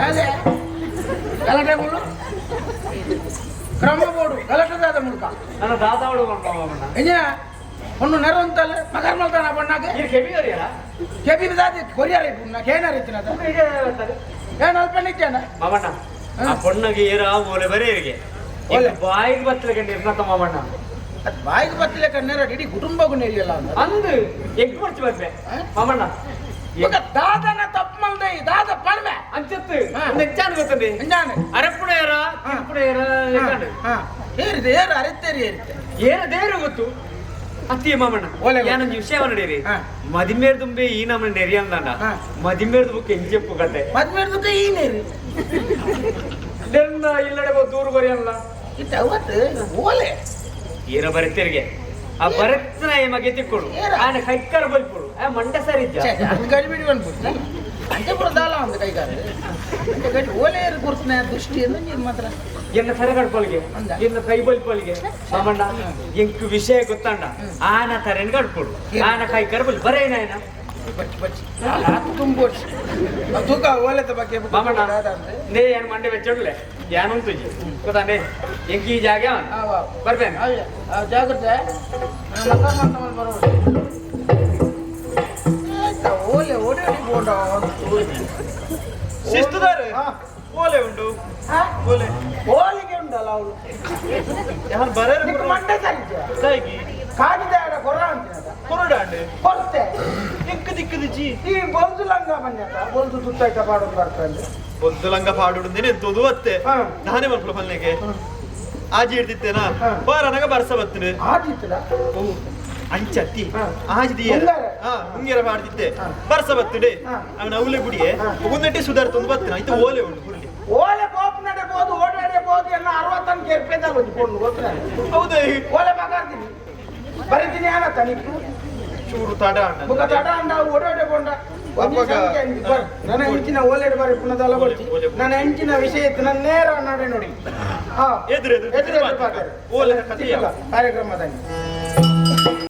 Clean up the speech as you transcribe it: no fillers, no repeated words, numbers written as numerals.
ಅದೇ ಗಲಾಟೆ ಮುಳ್ಳು ಕ್ರಮ ಬೋಡು ಗಲಾಟೆ ದಾದ ಮುಳ್ಕ ನನ್ನ ದಾದಾವಳು ಮಾಮಣ್ಣ ಎಂಜಿನ ಒಂದು ನೆರ ಅಂತಲ್ಲ ಮಗರ್ ಮಲ್ತಾನ ಬಣ್ಣಾಗೆ ಕೆಬಿ ಅವರಿಯಲ್ಲ ಕೆಬಿ ದಾದಿ ಕೊರಿಯಾರ ಇಟ್ಟು ಏನಾರ ಇತ್ತಿನ ಏನು ಅಲ್ಪ ನಿತ್ಯಾನ ಮಾಮಣ್ಣ ಆ ಪೊಣ್ಣಗೆ ಏರ ಓಲೆ ಬರೆಯರಿಗೆ ಬಾಯಿಗೆ ಬತ್ತಲಿಗೆ ನಿರ್ಣತ ಮಾಮಣ್ಣ ಅದು ಬಾಯಿಗೆ ಬತ್ತಲೆ ಕಣ್ಣೇರ ಇಡೀ ಕುಟುಂಬಗೂ ನೆರಿಯಲ್ಲ ಅಂತ ಅಂದು ಎಗ್ ಕೊಡ್ತಿ ಬರ್ಬೆ ಮಾಮಣ್ಣ ಈಗ ದಾದನ ತಪ್ಪು ಮಲ್ದೆ ದಾದ ಪಡ್ವೆ ಅಂಚತ್ತು ನೆಚ್ಚಾನು ಗೊತ್ತದೆ ಎಂಜಾನೆ ಅರಪ್ಪುಡ ಏರ ತಿರುಪುಡ ಏರ ಲೆಕ್ಕಂಡು ಏರಿದೆ ಏರು ಅರಿತೇರಿ ಏರಿತೆ ಏರ ದೇವ್ರು ಗೊತ್ತು ಅತ್ತಿಯ ಮಾಮಣ್ಣ ഞാനൊരു വിഷയം നേരി മതിമേർ തുമ്പേ ഈ നമ്മൾ നെരിയാന്താണ്ട മതിമേർ തുമ്പ് കെഞ്ചെപ്പു കട്ടെ ಮದ್ಮೇರ್ ದುಃಖ ಈ ನೀರು ಇಲ್ಲಡೆ ದೂರ ಬರೆಯಲ್ಲ ಇಟ್ಟು ಅವತ್ತು ಓಲೆ ಏರ ಬರೆತಿರ್ಗೆ ಆ ಬರೆತನ ಮಗೆ ತಿಕ್ಕೊಡು ಆನ ಕೈಕಾರ ಬಲ್ಪುಡು ಆ ಮಂಡ ಸರಿ ಅದು ಗಡಿ ಬಿಡಿ ಬಂದ್ಬಿಟ್ಟು ಅಂತೆ ಬರೋದಲ್ಲ ಒಂದು ಕೈಗಾರ ಅಂತೆ ಗಡಿ ಓಲೆ ಗುರುತನ ದೃಷ್ಟಿ ಅಂದ್ರೆ ನೀನು ಮಾತ್ರ ಎನ್ನ ಸರಗಡ್ಪಲ್ಗೆ ಎನ್ನ ಕೈ ಬಲ್ಪಲ್ಗೆ ಮಾಮಣ್ಣ ಎಂಕು ವಿಷಯ ಗೊತ್ತಂಡ ಆನ ತರೆನ್ ಗಡ್ಪುಡು ಆನ ಕೈಕಾರ ಬಲ್ ಬರೇನ ಏನ ಬಚ್ಚಿ ಬಚ್ಚಿ ತುಂಬ ತೂಕ ಓಲೆತ ಬಗ್ಗೆ ಮಾಮಣ್ಣ ನೇ ಏನು ಮಂಡೆ ಬೆಚ್ಚಡ್ಲೆ ಯಾನು ತುಜಿ ಗೊತ್ತಾನೆ ಎಂಕಿ ಈ ಜಾಗ ಬರ್ಬೇನೆ ಜಾಗ್ರತೆ ಓಲೆ ಓಡಾಡಿ ಬೋಂಡ ಶಿಸ್ತುದಾರೆ ಓಲೆ ಉಂಟು ಓಲೆ ಓಲಿಗೆ ಉಂಟಲ್ಲ ಅವಳು ಯಾರು ಬರೇ ಮಂಡೆ ಸರಿ ಕಾಗಿದ ಕೊರ ಅಂತಿನ ಕೊರಡಾಂಡೆ ಕೊರತೆ ಎಂಕ ದಿಕ್ಕದಿಚ್ಚಿ ಈ ಬೊಲ್ದು ಲಂಗ ಬಂದ ಬೊಲ್ದು ತುತ್ತಾಯ್ತ ಪಾಡೋದು ಬರ್ತದೆ ಒಂದು ಲಂಗ ಪಾಡುಂದೇನೆ ಎಂತದು ಅತ್ತೆ ನಾನೇ ಮಲ್ಪಲ ಮಲ್ನೆಗೆ ಆಜಿ ಹಿಡ್ದಿತ್ತೇನ ಬಾರನಾಗ ಬರ್ಸ ಬತ್ತನೆ ಆದಿತ್ತಲ್ಲ ಅಂಚತ್ತಿ ಆಜಿ ದಿಯರ ಮುಂಗೆರ ಪಾಡ್ತಿದ್ದೆ ಬರ್ಸ ಬತ್ತಡೆ ಅವನ ಅವಲೆ ಗುಡಿಯೆ ಒಂದೆಟ್ಟೆ ಸುಧಾರ್ತೊಂದು ಬತ್ತನ ಇದು ಓಲೆ ಉಂಟು ಹುರ್ಲಿ ಓಲೆ ಬೋಪ್ ನಡೆಬಹುದು ಓಡಾಡಬಹುದು ಎಲ್ಲ 60 ಕೆರ್ಪೆದಾಗ ಹೊಂದ್ಕೊಂಡು ಗೊತ್ತಿಲ್ಲ ಹೌದೇ ಓಲೆ ಮಗಾರ್ತೀನಿ ಬರೀತೀನಿ ಏನತ್ತ ನೀವು ಚೂರು ತಡ ಮುಖ ತಡ ಅಂಡ ಓಡಾಡಕೊಂಡ ನನ್ನ ಹೆಂಚಿನ ಓಲೆಡ್ ಬಾರಿ ಪುನದಲ್ಲ ಬರ್ತಿ ನನ್ನ ಹೆಂಚಿನ ವಿಷಯ ಇತ್ತು ನನ್ನ ನೇರ ನೋಡಿ ನೋಡಿ ಎದುರು ಎದುರು ಕಾರ್ಯಕ್ರಮದಲ್ಲಿ